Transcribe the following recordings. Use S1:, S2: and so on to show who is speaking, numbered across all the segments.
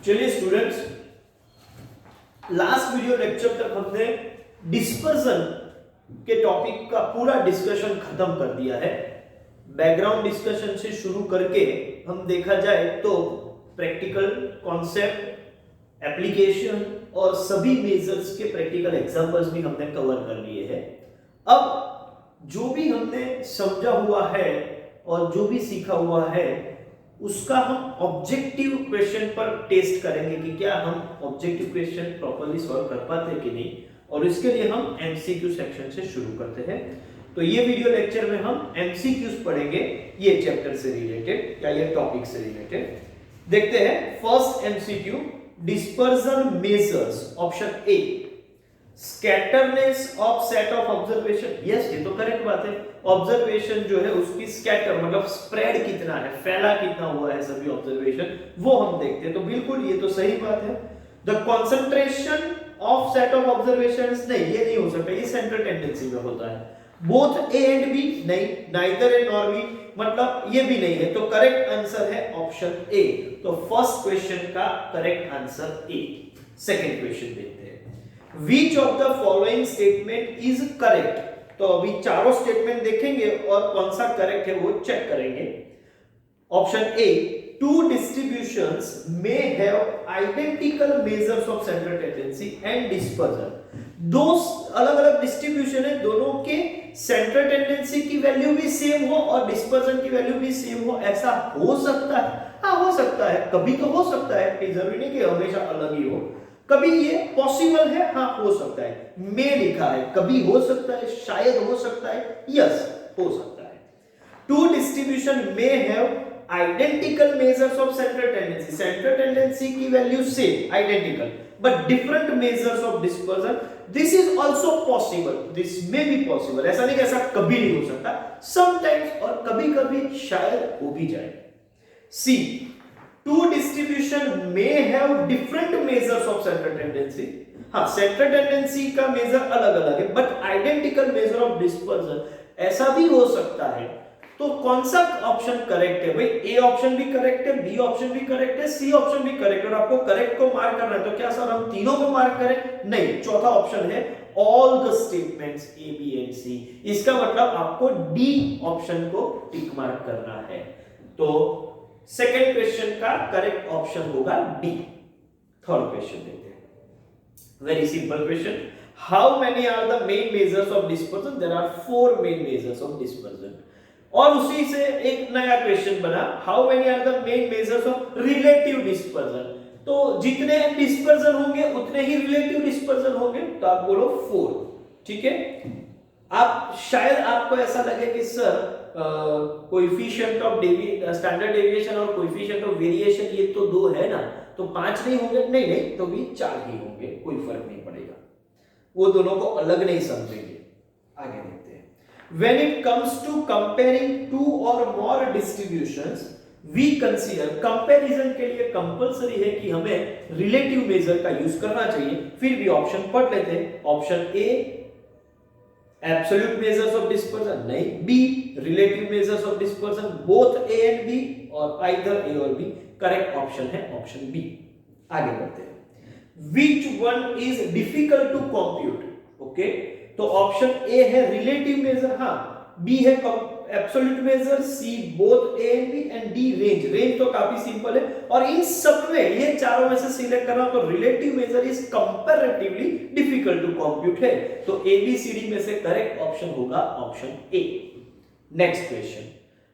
S1: चलिए students, last video lecture तक हमने डिस्पर्जन के टॉपिक का पूरा डिस्कशन खत्म कर दिया है। बैकग्राउंड डिस्कशन से शुरू करके हम देखा जाए तो प्रैक्टिकल कॉन्सेप्ट, एप्लीकेशन और सभी मेजर्स के प्रैक्टिकल एग्जांपल्स भी हमने कवर कर लिए हैं। अब जो भी हमने समझा हुआ है और जो भी सीखा हुआ है उसका हम ऑब्जेक्टिव क्वेश्चन पर टेस्ट करेंगे कि क्या हम ऑब्जेक्टिव क्वेश्चन प्रॉपर्ली सॉल्व कर पाते हैं कि नहीं, और इसके लिए हम एमसीक्यू सेक्शन से शुरू करते हैं। तो ये वीडियो लेक्चर में हम एमसीक्यूज पढ़ेंगे ये चैप्टर से रिलेटेड या ये टॉपिक से रिलेटेड। देखते हैं first MCQ, dispersion measures. Option A, scatterness of set of observation. Yes, ये तो करेक्ट बात है। ऑब्जर्वेशन जो है उसकी स्कैटर मतलब स्प्रेड कितना है, फैला कितना हुआ है सभी ऑब्जर्वेशन, वो हम देखते हैं। तो बिल्कुल ये तो सही बात है। The concentration of set of observations, नहीं ये नहीं हो सकता, ये सेंट्रल टेंडेंसी में होता है। बोथ ए एंड बी, नहीं, नाइदर ए नॉर बी, मतलब ये भी नहीं है। तो करेक्ट आंसर है ऑप्शन ए। तो फर्स्ट क्वेश्चन का correct answer A. Second question देखते हैं, Which of the following statement is correct? तो अभी चारों स्टेटमेंट देखेंगे और कौन सा करेक्ट है वो चेक करेंगे। Option A, two distributions may have identical measures of central tendency and dispersion। दो अलग-अलग डिस्ट्रीब्यूशन है, दोनों के सेंट्रल टेंडेंसी की वैल्यू भी सेम हो और डिस्पर्जन की वैल्यू भी सेम हो, ऐसा हो सकता है? हाँ, हो सकता है, कभी तो हो सकता है, कि जरूरी नहीं कि हमेशा अलग ही हो। कभी ये पॉसिबल है, हाँ हो सकता है। में लिखा है, कभी हो सकता है, शायद हो सकता है, यस हो सकता है। Two distribution may have identical measures of central tendency, central tendency की value same, identical, but different measures of dispersion. This is also possible, this may be possible. ऐसा नहीं कि ऐसा कभी नहीं हो सकता, समटाइम्स, और कभी-कभी शायद हो भी जाए। सी, two distribution may have different measures of central tendency। हाँ, central tendency का मेजर अलग-अलग है, but identical measure of dispersion ऐसा भी हो सकता है। तो कौन सा ऑप्शन करेक्ट है भाई? ए ऑप्शन भी करेक्ट है, बी ऑप्शन भी करेक्ट है, सी ऑप्शन भी करेक्ट है। और आपको करेक्ट को मार्क करना है, तो क्या सर हम तीनों को मार्क करें? नहीं, चौथा ऑप्शन है all the statements A, B and C. इसका मतलब आपको डी ऑप्शन को टिक मार्क करना है। तो सेकेंड क्वेश्चन का करेक्ट ऑप्शन होगा डी। थर्ड क्वेश्चन देखते हैं, very simple question. How many are the main measures of dispersion? There are 4 main measures of dispersion. और उसी से एक नया क्वेश्चन बना, how many are the main measures of relative dispersion? तो जितने डिस्पर्जन होंगे उतने ही रिलेटिव डिस्पर्जन होंगे, तो आप बोलो 4। ठीक है। आप शायद आपको ऐसा लगे कि sir coefficient of standard deviation और कोएफिशिएंट ऑफ वेरिएशन ये तो 2 है ना, तो 5 नहीं होंगे? नहीं नहीं, तो भी 4 ही होंगे, कोई फर्क नहीं पड़ेगा, वो दोनों को अलग नहीं समझेंगे। आगे देखते हैं, when it comes to comparing 2 और मोर डिस्ट्रीब्यूशंस वी कंसीडर। कंपैरिजन के लिए कंपलसरी है कि हमें रिलेटिव मेजर का यूज करना चाहिए। फिर भी ऑप्शन पढ़ लेते हैं। Option A, absolute measures of dispersion, नहीं। B, relative measures of dispersion, both A and B, और आइदर ए और बी। करेक्ट ऑप्शन है ऑप्शन बी। आगे बढ़ते हैं, which one is difficult to compute? Okay, तो ऑप्शन ए है relative measure, हाँ। बी है absolute measure, C both A and B, and D range. Range तो काफी सिंपल है, और इन सब में ये चारों में से सिलेक्ट करना, तो relative measure is comparatively difficult to compute है। तो ए बी सी डी में से करेक्ट ऑप्शन होगा option A. Next question,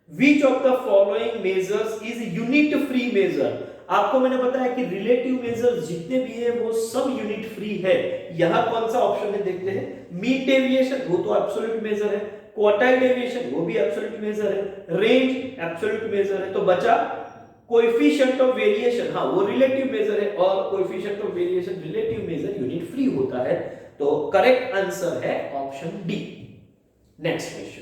S1: which of the following measures is unit free measure? आपको मैंने बताया कि रिलेटिव मेजर्स जितने भी है वो सब यूनिट फ्री है। यहां कौन सा ऑप्शन है देखते हैं। मीन डेविएशन, वो तो एब्सोल्यूट मेजर है। क्वार्टाइल डेविएशन, वो भी एब्सोल्यूट मेजर है। रेंज एब्सोल्यूट मेजर है। तो बचा कोएफिशिएंट ऑफ वेरिएशन, हाँ वो रिलेटिव मेजर है, और coefficient of variation relative major unit free होता है। तो करेक्ट आंसर है option D. Next question,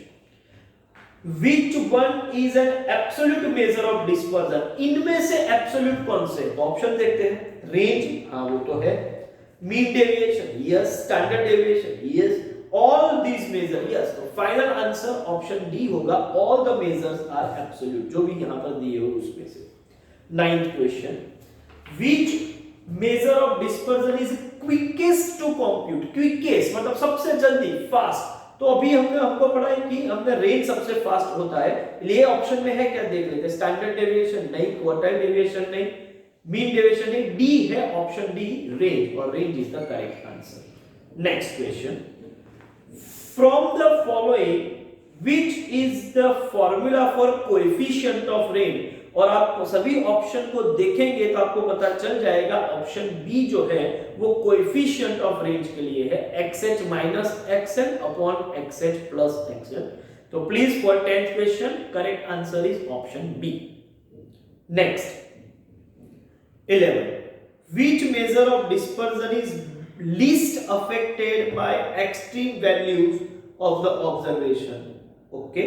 S1: Which one is an absolute measure of dispersion? इनमें से एब्सोल्यूट कौन से? ऑप्शन देखते हैं। रेंज, हाँ वो तो है। Mean deviation, yes. Standard deviation, yes. All these measure, yes. तो फाइनल आंसर ऑप्शन डी होगा, all the measures are absolute, जो भी यहां पर दिए हो उसमें से। Ninth question, which measure of dispersion is quickest to compute, quickest मतलब सबसे जल्दी, फास्ट। तो अभी हमको पढ़ा है कि हमने रेंज सबसे फास्ट होता है, ये ऑप्शन में है क्या देख लेते हैं। स्टैंडर्ड डेविएशन नहीं, क्वार्टाइल डेविएशन नहीं, मीन डेविएशन नहीं, डी है ऑप्शन डी रेंज, और range is the correct answer. Next question, from the following which is the formula for coefficient of range, और आप सभी ऑप्शन को देखेंगे तो आपको पता चल जाएगा ऑप्शन बी जो है वो कोएफिशिएंट ऑफ रेंज के लिए है, xh minus xn upon xh plus xn। तो please for 10th question correct answer is option B. Next 11, which measure of dispersion is least affected by extreme values of the observation। Okay,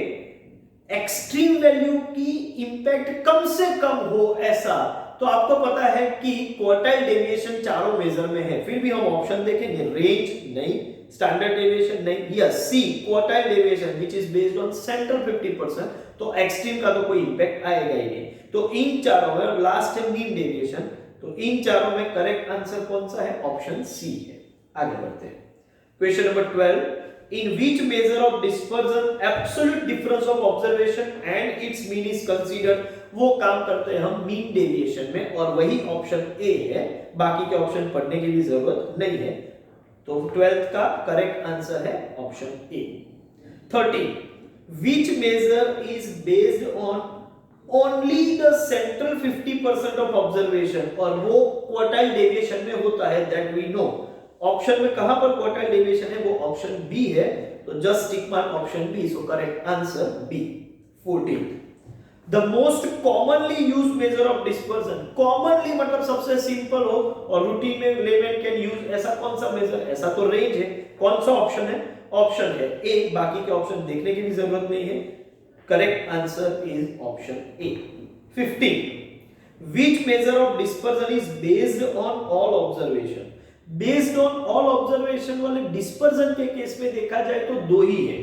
S1: extreme value की impact कम से कम हो ऐसा, तो आपको पता है कि क्वार्टाइल डेविएशन चारों मेजर में है, फिर भी हम ऑप्शन देखेंगे, रेंज नहीं, स्टैंडर्ड डेविएशन नहीं, yes C quartile deviation which is based on centre 50%, तो एक्सट्रीम का तो कोई इंपैक्ट आएगा ही नहीं। तो इन चारों में, और लास्ट है मीन डेविएशन, तो इन चारों में करेक्ट आंसर कौन सा है, ऑप्शन सी है। आगे बढ़ते हैं, question number 12, in which measure of dispersion absolute difference of observation and its mean is considered। वो काम करते हैं हम मीन डेविएशन में, और वही ऑप्शन ए है, बाकी के ऑप्शन पढ़ने की भी जरूरत नहीं है। तो 12th का करेक्ट आंसर है option A. 13, which measure is based on only the central 50% of observation, और वो क्वार्टाइल डेविएशन में होता है, that we know। ऑप्शन में कहां पर क्वार्टाइल डेविएशन है, वो ऑप्शन बी है, तो just tick mark option B, so correct answer B. 14, the most commonly used measure of dispersion, commonly मतलब सबसे सिंपल हो और रूटीन में लेमैन कैन यूज, ऐसा कौन सा मेजर, ऐसा तो रेंज है। कौन सा ऑप्शन है, ऑप्शन है ए, बाकी के ऑप्शन देखने की भी जरूरत नहीं है, correct answer is option A. 15, which measure of dispersion is based on all observation। Based on all observation वाले डिस्पर्जन के केस में देखा जाए तो दो ही है,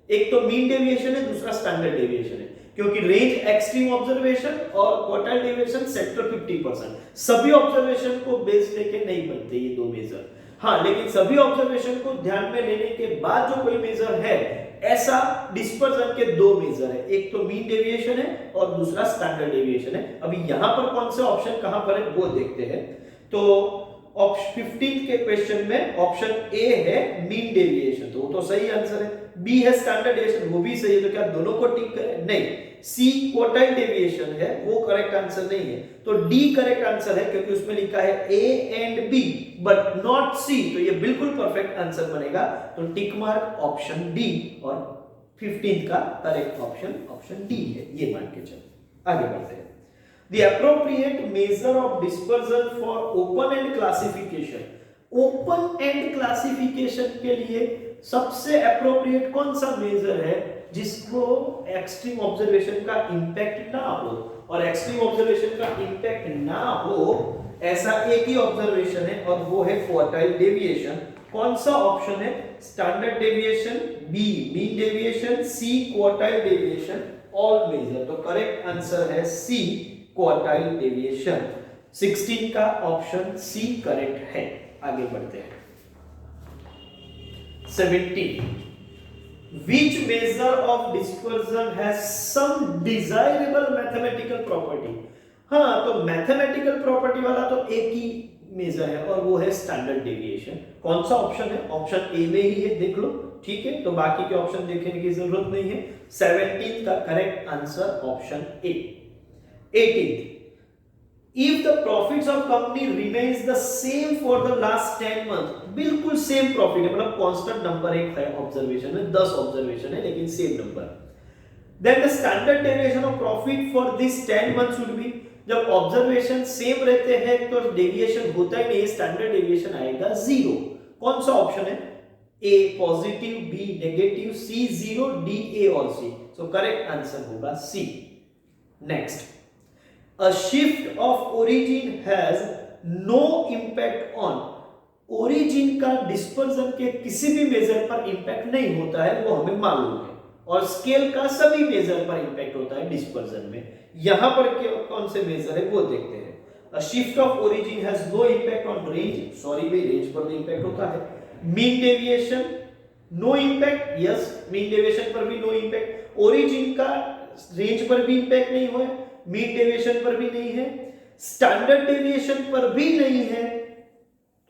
S1: एक तो मीन डेविएशन है, दूसरा स्टैंडर्ड डेविएशन है, क्योंकि रेंज एक्सट्रीम ऑब्जर्वेशन और क्वार्टाइल डेविएशन सेंटर 50%, सभी ऑब्जर्वेशन को बेस लेके नहीं बनते ये दो मेजर। हाँ, लेकिन सभी ऑब्जर्वेशन को ध्यान में लेने के बाद जो कोई मेजर है, ऐसा डिस्पर्जन के दो मेजर है, एक तो मीन डेविएशन है और दूसरा स्टैंडर्ड डेविएशन है। अभी यहां पर कौन से ऑप्शन कहां पर है वो देखते हैं। तो ऑप्शन 15 के क्वेश्चन में ऑप्शन ए है मीन डेविएशन, तो वो तो सही आंसर है। बी है स्टैंडर्ड डेविएशन, वो भी सही है, तो क्या दोनों को टिक करें, नहीं। सी क्वार्टाइल डेविएशन है, वो करेक्ट आंसर नहीं है, तो डी करेक्ट आंसर है, क्योंकि उसमें लिखा है A and B but not C, तो ये बिल्कुल परफेक्ट आंसर बनेगा, तो टिक मार्क ऑप्शन डी, और 15 का करेक्ट ऑप्शन ऑप्शन डी है, ये मान के चलो। आगे बढ़ते हैं, The appropriate measure of dispersion for open end classification। Open and classification के लिए सबसे अप्रोप्रिएट कौन सा मेजर है जिसको एक्सट्रीम ऑब्जर्वेशन का इंपैक्ट ना हो, और एक्सट्रीम ऑब्जर्वेशन का इंपैक्ट ना हो ऐसा एक ही ऑब्जर्वेशन है, और वो है क्वार्टाइल डेविएशन। कौन सा ऑप्शन है, standard deviation, B mean deviation, C quartile deviation, all measure, तो करेक्ट आंसर है सी क्वार्टाइल डेविएशन। 16 का ऑप्शन सी करेक्ट है। आगे बढ़ते हैं, 17, which measure of dispersion has some desirable mathematical property। हाँ, तो मैथमेटिकल प्रॉपर्टी वाला तो एक ही मेजर है, और वो है स्टैंडर्ड डेविएशन। कौन सा ऑप्शन है, ऑप्शन ए में ही है, देख लो, ठीक है, तो बाकी के ऑप्शन देखने की जरूरत नहीं है। 17 का correct answer option A. 18, if the profits of company remains the same for the last 10 months, बिल्कुल सेम प्रॉफिट है, मतलब कांस्टेंट नंबर एक है ऑब्जर्वेशन में, 10 ऑब्जर्वेशन है लेकिन same number, then the standard deviation of profit for this 10 months should be, जब observation same रहते हैं तो डेविएशन होता ही नहीं, स्टैंडर्ड डेविएशन आएगा 0। कौन सा ऑप्शन है, A positive, B negative, C 0, D A और सी, सो करेक्ट आंसर होगा C. Next, a shift of origin has no impact on, origin का डिस्पर्जन के किसी भी मेजर पर इंपैक्ट नहीं होता है, वो हमें मालूम है, और स्केल का सभी मेजर पर इंपैक्ट होता है डिस्पर्जन में। यहां पर कौन से मेजर है वो देखते हैं। A shift of origin has no impact on range. Sorry भाई, रेंज पर भी इम्पैक्ट होता है. Mean deviation no impact. Yes, mean deviation पर भी नो इम्पैक्ट. ओरिजिन का रेंज पर भी इम्पैक्ट नहीं हुआ, मीन डेविएशन पर भी नहीं है, स्टैंडर्ड डेविएशन पर भी नहीं है.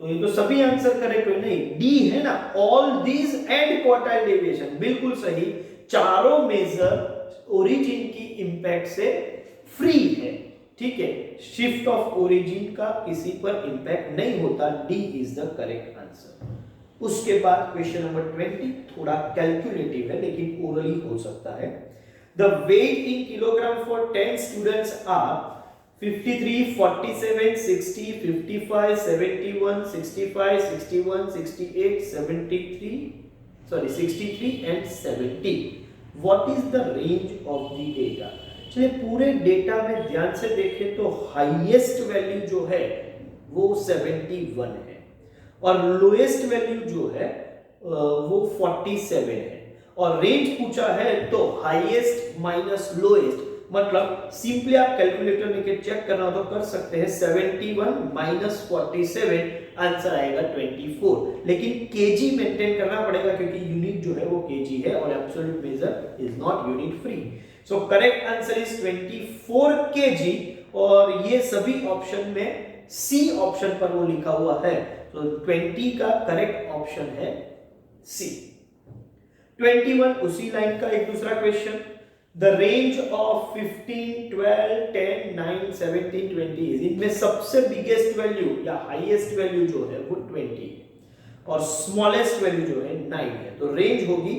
S1: तो ये तो सभी आंसर करेक्ट है. नहीं, डी है ना, all these and quartile deviation, बिल्कुल सही. चारों मेजर ओरिजिन की इंपैक्ट से फ्री है. ठीक है, शिफ्ट ऑफ ओरिजिन का किसी पर इंपैक्ट नहीं होता. D is the correct answer. उसके बाद क्वेश्चन नंबर 20 थोड़ा कैलकुलेटिव है लेकिन ओरली हो सकता है. The weight in kilogram for 10 students are 53, 47, 60, 55, 71, 65, 61, 68, 73, sorry 63 and 70. What is the range of the data? चलिए पूरे डेटा में ध्यान से देखें तो हाईएस्ट वैल्यू जो है वो 71 है और लोएस्ट वैल्यू जो है वो 47 है. और रेंज पूछा है तो हाईएस्ट माइनस लोएस्ट, मतलब सिंपली आप कैलकुलेटर लेके चेक करना हो तो कर सकते हैं. 71 माइनस 47 आंसर आएगा 24. लेकिन केजी मेंटेन करना पड़ेगा क्योंकि यूनिट जो है वो केजी है और absolute major is not unit free. So correct answer is 24 KG. और ये सभी ऑप्शन में सी ऑप्शन पर वो लिखा हुआ है. तो 20 का करेक्ट ऑप्शन है सी. 21 उसी लाइन का एक दूसरा question. The range of 15, 12, 10, 9, 17, 20 is, इनमें सबसे बिगेस्ट वैल्यू या हाईएस्ट वैल्यू जो है वो 20 और स्मॉलेस्ट वैल्यू जो है 9 है. तो रेंज होगी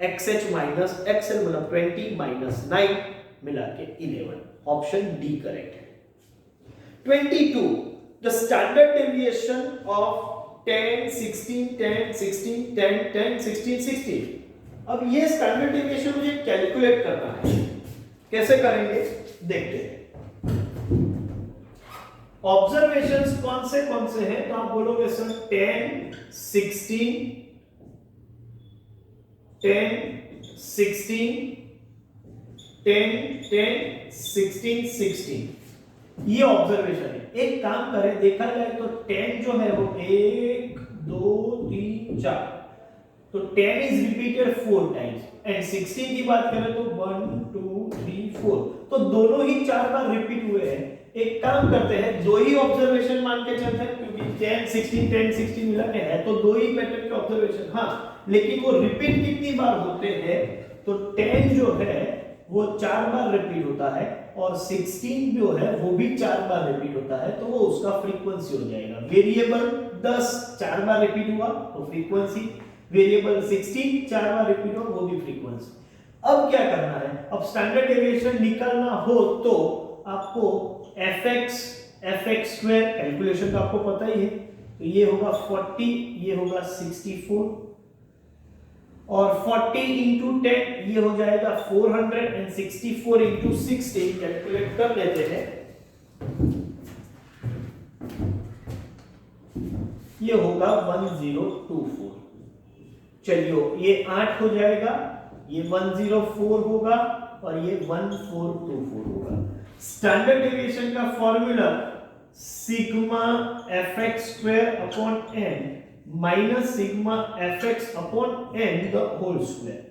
S1: XH माइनस XL, मतलब 20 माइनस 9 मिला के 11. ऑप्शन डी करेक्ट है. 22 the standard deviation of 10, 16, 10, 16, 10, 10, 16, 16. अब ये स्टैंडर्ड डेविएशन मुझे कैलकुलेट करना है. कैसे करेंगे देखते हैं. ऑब्जर्वेशंस कौन से हैं तो आप बोलोगे सर 10, 16, 10, 16, 10, 10, 16, 16. ये ऑब्जर्वेशन है. एक काम करें, देखा जाए तो 10 जो है वो 1, 2, 3, 4, तो 10 इज रिपीटेड 4 टाइम्स एंड 16 की बात करें तो 1, 2, 3, 4, तो दोनों ही 4 बार रिपीट हुए हैं. एक काम करते हैं, दो ही ऑब्जर्वेशन मान के चलते हैं क्योंकि 10, 16, 10, 16 मिला के है तो दो ही पैटर्न के ऑब्जर्वेशन. हाँ, लेकिन वो रिपीट कितनी बार होते हैं तो 10 जो है वो 4 बार रिपीट होता है और 16 जो है वो भी 4 बार रिपीट होता है. तो वो उसका फ्रीक्वेंसी हो जाएगा. वेरिएबल 10 4 बार रिपीट हुआ तो फ्रीक्वेंसी, वेरिएबल 16 4 बार रिपीट हो वो भी फ्रीक्वेंसी. अब क्या करना है, अब स्टैंडर्ड डेविएशन निकालना हो तो आपको fx स्क्वायर कैलकुलेशन का आपको पता ही है. तो ये होगा 40, ये होगा 64 और 40 into 10 ये हो जाएगा 400 and 64 into 60 कैलकुलेट कर लेते हैं. ये होगा 1024. चलिए ये 8 हो जाएगा, ये 104 होगा और ये 1424 होगा. स्टैंडर्ड डेविएशन का formula sigma fx square upon n minus sigma fx upon n the whole square.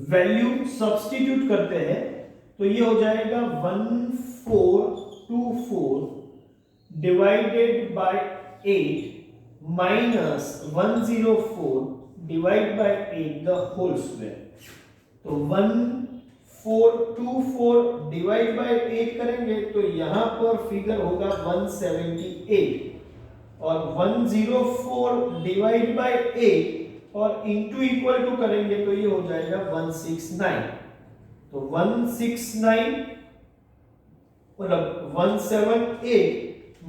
S1: Value substitute करते हैं तो ये हो जाएगा 1424 divided by 8 minus 104 divide by 8 the whole square. तो 1424 डिवाइड बाय 8 करेंगे तो यहां पर फिगर होगा 178 और 104 डिवाइड बाय 8 और इनटू इक्वल टू करेंगे तो ये हो जाएगा 169. तो 169 मतलब 178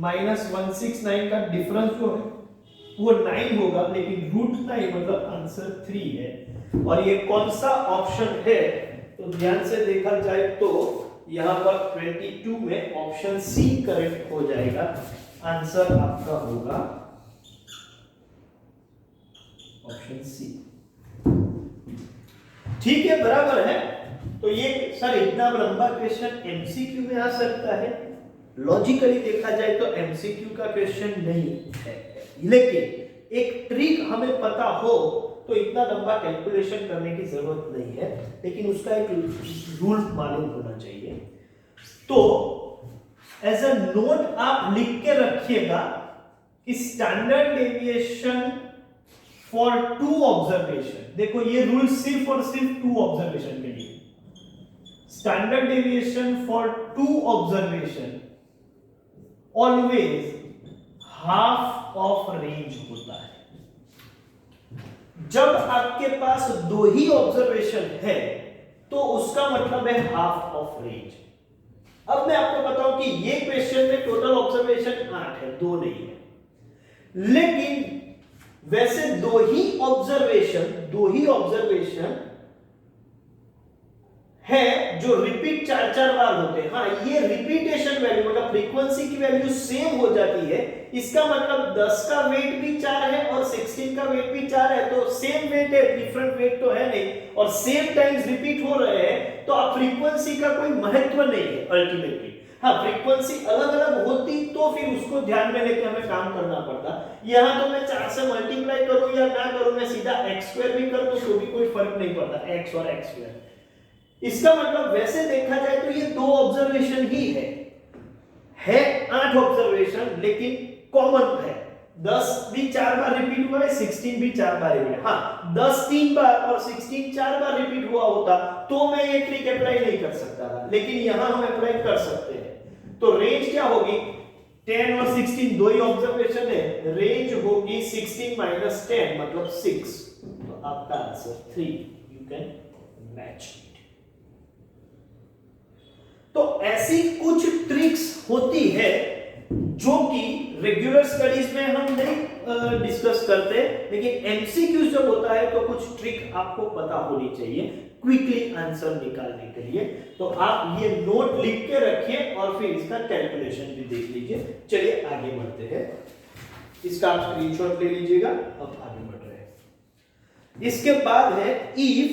S1: माइनस 169 का डिफरेंस जो है वो 9 होगा, लेकिन रूट 9 मतलब आंसर 3 है. और ये कौन सा ऑप्शन है तो ध्यान से देखा जाए तो यहां पर 22 में ऑप्शन सी करेक्ट हो जाएगा. आंसर आपका होगा ऑप्शन सी. ठीक है, बराबर है. तो ये सर इतना लंबा क्वेश्चन एमसीक्यू में आ सकता है. लॉजिकली देखा जाए तो एमसीक्यू का क्वेश्चन नहीं है, लेकिन एक ट्रिक हमें पता हो तो इतना लंबा कैलकुलेशन करने की जरूरत नहीं है, लेकिन उसका एक रूल मालूम होना चाहिए। तो एज अ नोट आप लिख के रखिएगा कि स्टैंडर्ड डेविएशन फॉर 2 ऑब्जर्वेशन, देखो ये रूल सिर्फ और सिर्फ 2 ऑब्जर्वेशन के लिए, standard deviation for 2 observation always half of range होता है। जब आपके पास 2 ही ऑब्जर्वेशन है तो उसका मतलब है हाफ ऑफ रेंज। अब मैं आपको बताऊं कि ये क्वेश्चन में टोटल ऑब्जर्वेशन 8 है, 2 नहीं है, लेकिन वैसे 2 ही ऑब्जर्वेशन है जो रिपीट 4-4 बार होते हैं। हाँ, ये रिपीटेशन वैल्यू मतलब फ्रीक्वेंसी की वैल्यू सेम हो जाती है, इसका मतलब 10 का वेट भी 4 है और 16 का वेट भी 4 है, तो सेम वेट है, डिफरेंट वेट तो है नहीं, और सेम टाइम्स रिपीट हो रहे हैं, तो अब फ्रीक्वेंसी का कोई महत्व नहीं है अल्टीमेटली। हाँ, फ्रीक्वेंसी अलग अलग होती तो फिर उसको ध्यान में लेके हमें काम करना पड़ता। यहां तो मैं 4 से मल्टीप्लाई करूं या ना करूं, मैं सीधा x² भी कर दूं तो भी कोई फर्क नहीं पड़ता, x और x²। इसका मतलब वैसे देखा जाए तो ये 2 ऑब्जर्वेशन ही है 8 ऑब्जर्वेशन, लेकिन कॉमन है 10 भी 4 बार रिपीट हुआ है, 16 भी 4 बार रिपीट। हाँ, 10 3 बार और 16 4 बार रिपीट हुआ होता तो मैं ये ट्रिक अप्लाई नहीं कर सकता था, लेकिन यहां हम अप्लाई कर सकते हैं। तो रेंज क्या होगी, 10 और 16 दो ही ऑब्जर्वेशन है, रेंज होगी 16 माइनस 10 मतलब 6। तो आपका आंसर 3, यू कैन मैच। तो ऐसी कुछ ट्रिक्स होती है जो कि रेगुलर स्टडीज में हम नहीं डिस्कस करते, लेकिन एमसीक्यू जब होता है तो कुछ ट्रिक आपको पता होनी चाहिए क्विकली आंसर निकालने के लिए। तो आप ये नोट लिख के रखिए और फिर इसका कैलकुलेशन भी देख लीजिए। चलिए आगे बढ़ते हैं, इसका आप स्क्रीनशॉट ले लीजिएगा। अब आगे बढ़ रहे हैं, इसके बाद है if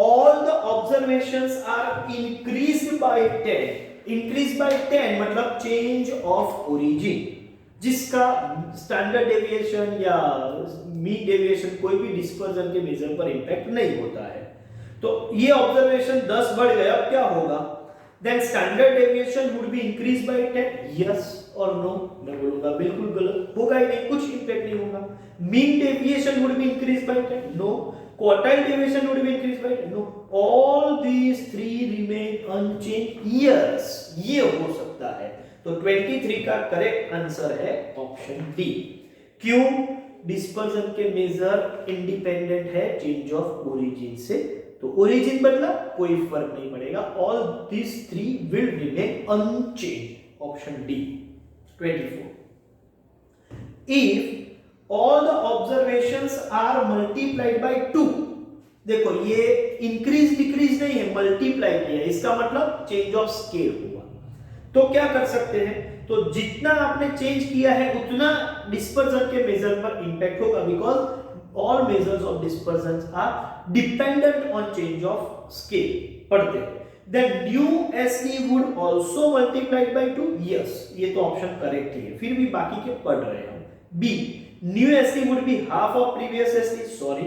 S1: all the observations are increased by 10, increased by 10 मतलब change of origin, जिसका स्टैंडर्ड डेविएशन या मीन डेविएशन कोई भी डिस्पर्जन के मेजर पर इंपैक्ट नहीं होता है। तो ये ऑब्जर्वेशन 10 बढ़ गया, अब क्या होगा, then standard deviation would be increase by 10, yes और नो। मैं बोलूंगा बिल्कुल गलत, होगा ही नहीं, कुछ इंपैक्ट नहीं होगा। Mean deviation would be increase by 10, no. Quartile deviation would be increased by no. All these 3 remain unchanged. Yes, ये हो सकता है। तो 23 का करेक्ट आंसर है ऑप्शन डी। क्यों? डिस्पर्जन के मेजर इंडिपेंडेंट है चेंज ऑफ ओरिजिन से, तो ओरिजिन बदला कोई फर्क नहीं पड़ेगा। All these 3 will remain unchanged. Option D 24. If all the observations are multiplied by 2, देखो ये इंक्रीज डिक्रीज नहीं है, मल्टीप्लाई किया, इसका मतलब चेंज ऑफ स्केल हुआ। तो क्या कर सकते हैं, तो जितना आपने चेंज किया है उतना डिस्पर्जन के मेजर पर इंपैक्ट होगा, because all measures of dispersion are dependent on change of scale. पढ़ते हैं, then new SE would also multiplied by 2, yes, ये तो ऑप्शन करेक्ट ही है, फिर भी बाकी के पढ़ रहे हैं हम। B new SE would be half of previous SE, sorry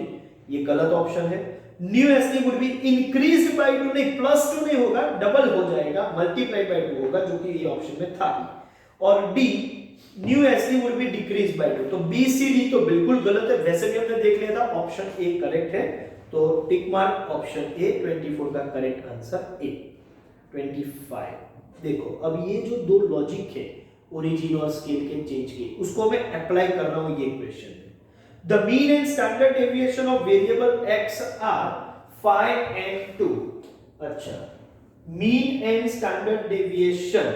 S1: ये गलत ऑप्शन है। New SE would be increased by 2, नहीं +2 नहीं होगा, डबल हो जाएगा, मल्टीप्लाई बाय 2 होगा, जो कि ये ऑप्शन में था। और D new SE would be decreased by 2, तो बी सी डी तो बिल्कुल गलत है, वैसे भी हमने देख लिया था, ऑप्शन ए करेक्ट है। तो टिक मार्क ऑप्शन ए, 24 का करेक्ट आंसर ए। 25 देखो, अब ये जो 2 लॉजिक है ओरिजिन और स्केल के चेंज के, उसको मैं अप्लाई कर रहा हूं ये क्वेश्चन में। The mean and standard deviation of variable x are 5 and 2। अच्छा, mean and standard deviation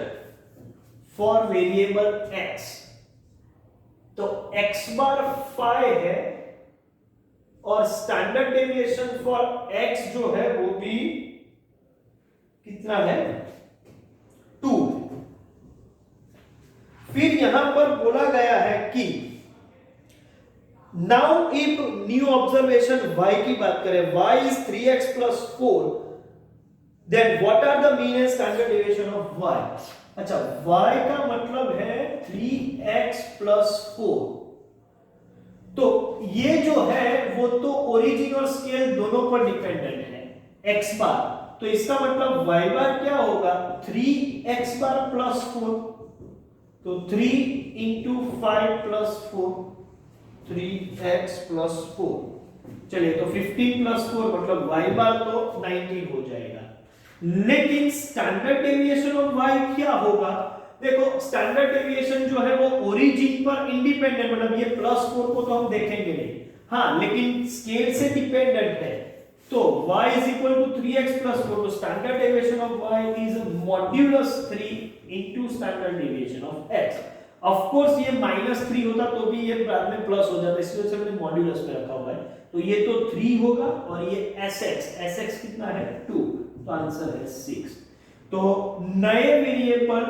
S1: for variable x, तो x बार 5 है और स्टैंडर्ड डेविएशन फॉर x जो है वो भी कितना है, 2। फिर यहां पर बोला गया है कि now if new observation y की बात करें, y is 3x plus 4, then what are the mean and standard deviation of y? अच्छा, y का मतलब है 3x प्लस 4। तो ये जो है वो तो ओरिजिन और स्केल दोनों पर डिपेंडेंट है, x बार। तो इसका मतलब y बार क्या होगा, 3x बार प्लस 4। तो 3 इंटू 5 प्लस 4, 3x प्लस 4। चलिए, तो 15 प्लस 4 मतलब y बार तो 19 हो जाएगा। लेकिन स्टैंडर्ड डेविएशन ऑफ y क्या होगा? देखो, स्टैंडर्ड डेविएशन जो है वो ओरिजिन पर इंडिपेंडेंट, मतलब ये प्लस 4 को तो हम देखेंगे नहीं, हाँ, लेकिन स्केल से डिपेंडेंट है। तो y is equal to 3x plus 4, तो standard deviation of y is modulus 3 into standard deviation of x। Of course ये -3 होता तो भी ये बाद में प्लस हो जाता, इसलिए से मैंने मॉड्यूलस में रखा हुआ है। तो ये तो 3 होगा और ये sx कितना है 2, तो आंसर है 6। तो नए वेरिएबल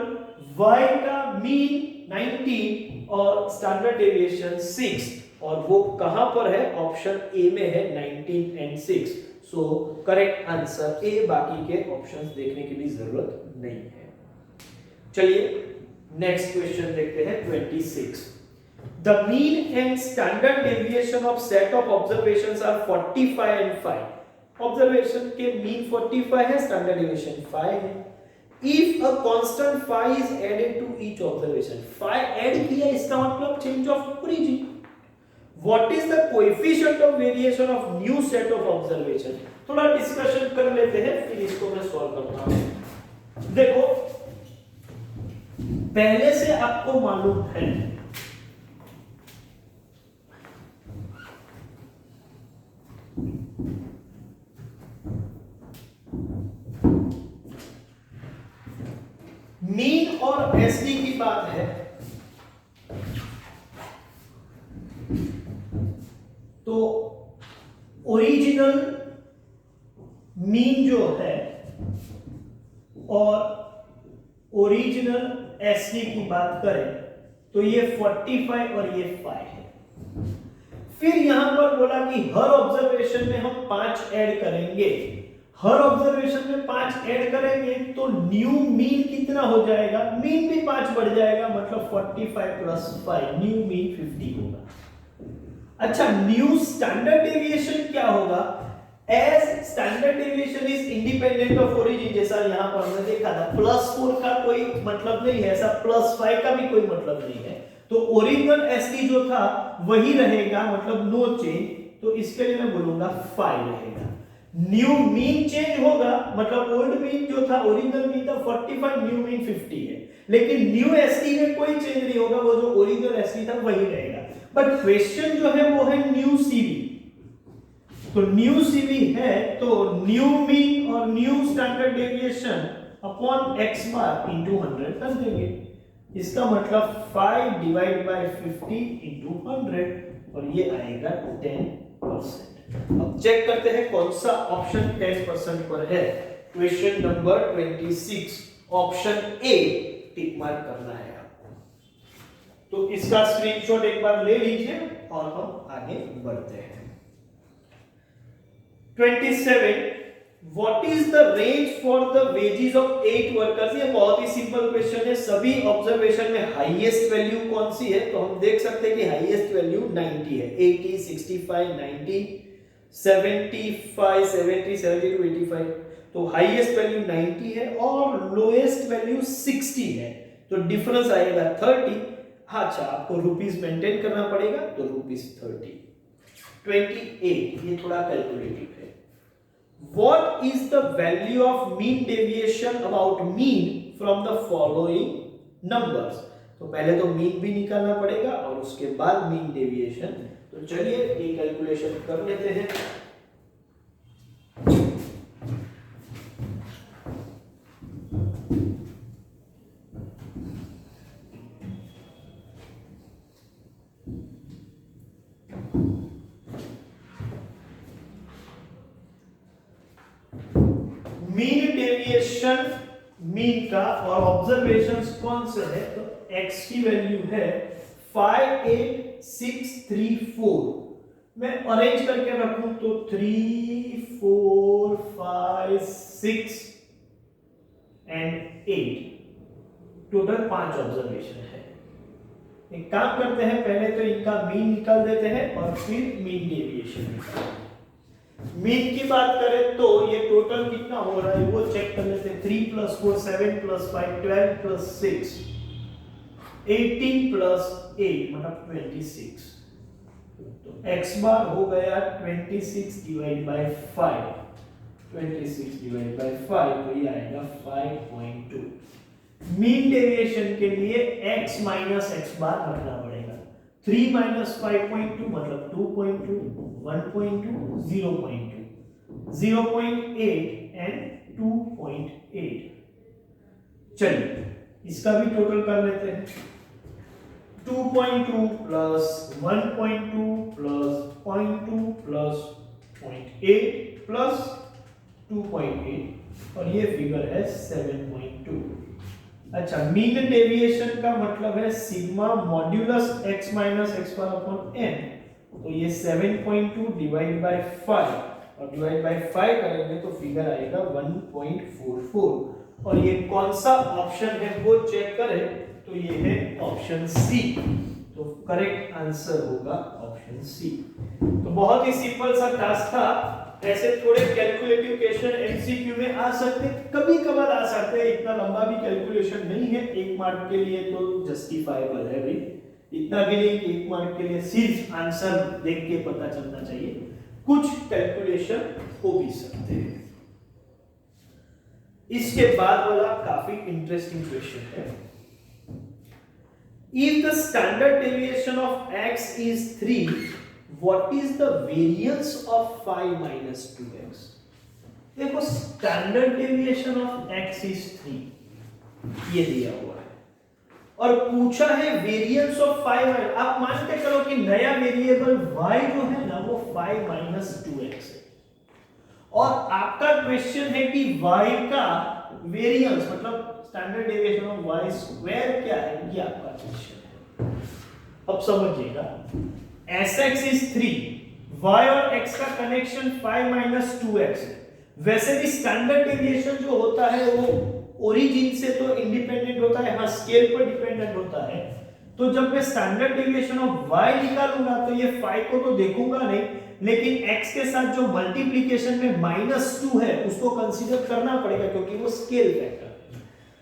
S1: y का मीन 19 और स्टैंडर्ड डेविएशन 6, और वो कहां पर है, ऑप्शन ए में है 19 and 6। So correct answer A, बाकी के ऑप्शंस देखने की भी जरूरत नहीं है। चलिए नेक्स्ट क्वेश्चन देखते हैं 26। The mean and standard deviation of set of observations are 45 and 5। Observation के मीन 45 है, स्टैंडर्ड डेविएशन 5 है। If a constant phi is added to each observation, phi add किया इसका मतलब change of origin. What is the coefficient of variation of new set of observation? थोड़ा discussion कर लेते हैं, फिर इसको मैं सॉल्व करता हूं। देखो, पहले से आपको मालूम है मीन और एसडी की बात है, तो ओरिजिनल मीन जो है और ओरिजिनल एसडी की बात करें तो ये 45 और ये 5 है। फिर यहां पर बोला कि हर ऑब्जर्वेशन में हम 5 ऐड करेंगे। हर ऑब्जर्वेशन में 5 ऐड करेंगे तो न्यू मीन कितना हो जाएगा, मीन भी 5 बढ़ जाएगा, मतलब 45 प्लस 5 न्यू मीन 50 होगा। अच्छा, न्यू स्टैंडर्ड डेविएशन क्या होगा? As standard deviation is independent of origin, जैसा यहां पर हमने देखा था, +4 का कोई मतलब नहीं है, ऐसा +5 का भी कोई मतलब नहीं है। तो ओरिजिनल एसटी जो था वही रहेगा, मतलब नो चेंज। तो इसके लिए मैं बोलूंगा 5 रहेगा। न्यू मीन चेंज होगा, मतलब ओल्ड मीन जो था, ओरिजिनल मीन था 45, न्यू मीन 50 है, लेकिन न्यू एसटी में कोई चेंज नहीं होगा, वो जो ओरिजिनल एसटी था वही रहेगा। बट क्वेश्चन जो है वो है न्यू सीवी। तो न्यू सीवी है तो न्यू मीन और new standard deviation upon x bar into 100 कर देंगे। इसका मतलब 5 डिवाइड बाय 50 इंटू 100, और ये आएगा 10%। अब चेक करते हैं कौन सा ऑप्शन 10% पर है। Question number 26, option A tick mark करना है आपको। तो इसका स्क्रीनशॉट एक बार ले लीजिए और हम आगे बढ़ते हैं। 27, what is the range for the wages of 8 workers? ये बहुत ही सिंपल क्वेश्चन है। सभी ऑब्जर्वेशन में हाईएस्ट वैल्यू कौन सी है? तो हम देख सकते हैं कि हाईएस्ट वैल्यू 90 है। 80, 65, 90, 75, 70, 72, 85। तो हाईएस्ट वैल्यू 90 है और लोएस्ट वैल्यू 60 है, तो डिफरेंस आएगा 30। अच्छा, आपको रुपीस मेंटेन करना पड़ेगा, तो ₹30। 28, ये थोड़ा कैलकुलेटिव है। What is the value of mean deviation about mean from the following numbers? तो पहले तो मीन भी निकालना पड़ेगा और उसके बाद मीन डेविएशन। तो चलिए ये कैलकुलेशन कर लेते हैं। मीन डेविएशन, मीन का और ऑब्जर्वेशंस कौन से है? तो x की वैल्यू है 58634। मैं अरेंज करके रखूं तो 3, 4, 5, 6 एंड 8। टोटल 5 ऑब्जर्वेशन है। एक काम करते हैं, पहले तो इनका मीन निकाल देते हैं और फिर मीन डेविएशन निकालेंगे। मीन की बात करें तो ये टोटल कितना हो रहा है वो चेक कर लेते हैं। 3 + 4 7 + 5 12 + 6 18 + 8 मतलब 26। तो x बार हो गया 26 / 5, 26 / 5 तो ये आएगा 5.2। मीन डेविएशन के लिए x माइनस x बार रखना पड़ेगा। 3 - 5.2 मतलब 2.2, 1.2, 0.2, 0.8 एंड 2.8। चलिए इसका भी टोटल कर लेते हैं। 2.2 + 1.2 + 0.2 + 0.8 + 2.8 और ये फिगर है 7.2। अच्छा, मीन डेविएशन का मतलब है sigma modulus x minus x bar upon n। तो ये 7.2 डिवाइड बाय 5 और डिवाइड बाय 5 करेंगे तो फिगर आएगा 1.44। और ये कौन सा ऑप्शन है वो चेक करें तो ये है ऑप्शन सी। तो करेक्ट आंसर होगा ऑप्शन सी। तो बहुत ही सिंपल सा टास्क था। ऐसे थोड़े कैलकुलेटिव क्वेश्चन एमसीक्यू में आ सकते, कभी कभार आ सकते हैं। इतना लंबा भी कैलकुलेशन नहीं है, 1 मार्क के लिए तो जस्टिफाइबल है भाई। इतना भी नहीं कि 1 मार्क के लिए सिर्फ आंसर देख के पता चलना चाहिए, कुछ कैलकुलेशन हो भी सकते हैं। इसके बाद वाला काफी इंटरेस्टिंग क्वेश्चन है। If the standard deviation of x is 3, what is the variance of 5 - 2x? देखो standard deviation of x is 3 ये दिया हुआ है और पूछा है वेरिएंस ऑफ 5। आप मान के चलो कि नया वेरिएबल y जो है ना वो 5 - 2x है और आपका क्वेश्चन है कि y का वेरिएंस मतलब standard deviation of y square क्या है, ये आपका क्वेश्चन है। अब समझिएगा, sx is 3, y और x का कनेक्शन 5 - 2x है। वैसे भी स्टैंडर्ड डेविएशन जो होता है वो ओरिजिन से तो इंडिपेंडेंट होता है, हाँ स्केल पर डिपेंडेंट होता है। तो जब मैं स्टैंडर्ड डेविएशन ऑफ y निकालूंगा तो ये 5 को तो देखूंगा नहीं, लेकिन x के साथ जो मल्टीप्लिकेशन में -2 है उसको कंसीडर करना पड़ेगा क्योंकि वो स्केल फैक्टर है।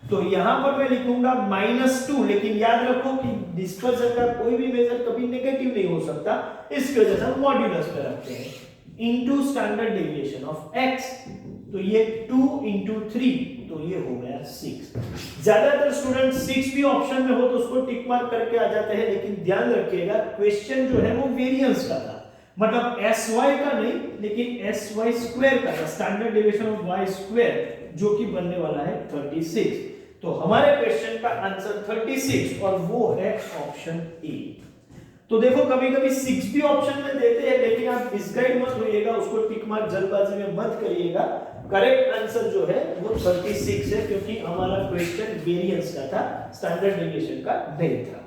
S1: तो यहां पर मैं लिखूंगा -2, लेकिन याद रखो कि डिस्पर्जन का कोई भी मेजर कभी नेगेटिव नहीं हो सकता, इसकी वजह से हम मॉड्यूलस पे रखते हैं into standard deviation of x। तो ये 2 * 3 तो ये हो गया 6। ज्यादातर स्टूडेंट 6 भी ऑप्शन में हो तो उसको टिक मार्क करके आ जाते हैं, लेकिन ध्यान रखिएगा क्वेश्चन जो है वो वेरिएंस का था, मतलब sy का नहीं लेकिन sy² का था, स्टैंडर्ड डेविएशन ऑफ y² जो कि बनने वाला है 36। तो हमारे क्वेश्चन का आंसर 36 और वो है ऑप्शन ए। तो देखो कभी कभी 6 भी ऑप्शन में देते हैं, लेकिन आप मिसगाइड मत होइएगा, उसको टिक मार्क जल्दबाजी में मत करिएगा। करेक्ट आंसर जो है वो 36 है क्योंकि हमारा क्वेश्चन वेरिएंस का था, स्टैंडर्ड डेविएशन का नहीं था।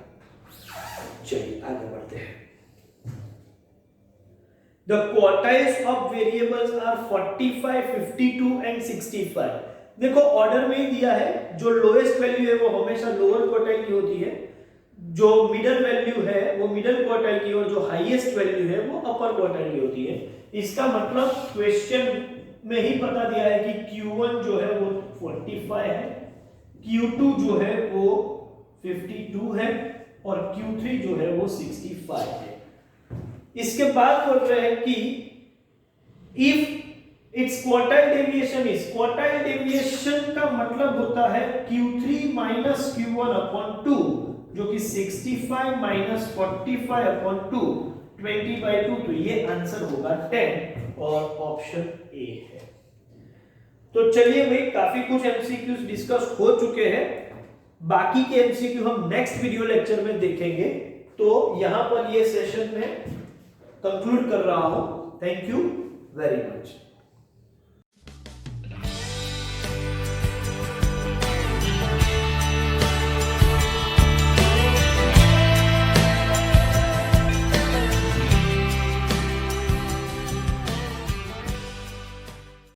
S1: चलिए आगे बढ़ते हैं। The quartiles of variables are 45, 52 and 65। देखो ऑर्डर में ही दिया है, जो लोएस्ट वैल्यू है वो हमेशा लोअर क्वार्टाइल की होती है, जो मिडिल वैल्यू है वो मिडिल क्वार्टाइल की और जो हाईएस्ट वैल्यू है वो अपर क्वार्टाइल की होती है। इसका मतलब क्वेश्चन में ही बता दिया है कि Q1 जो है वो 45 है, Q2 जो है वो 52 है और Q3 जो है वो 65 है। इसके बाद बोल रहे हैं कि if it's quartile deviation is, quartile deviation का मतलब होता है Q3 - Q1 / 2 जो कि 65 - 45 / 2 20/2। तो ये आंसर होगा 10 और ऑप्शन ए है। तो चलिए भाई, काफी कुछ एमसीक्यूज डिस्कस हो चुके हैं, बाकी के एमसीक्यू हम नेक्स्ट वीडियो लेक्चर में देखेंगे। तो यहां पर ये सेशन में कंक्लूड कर रहा हूं। Thank you very much.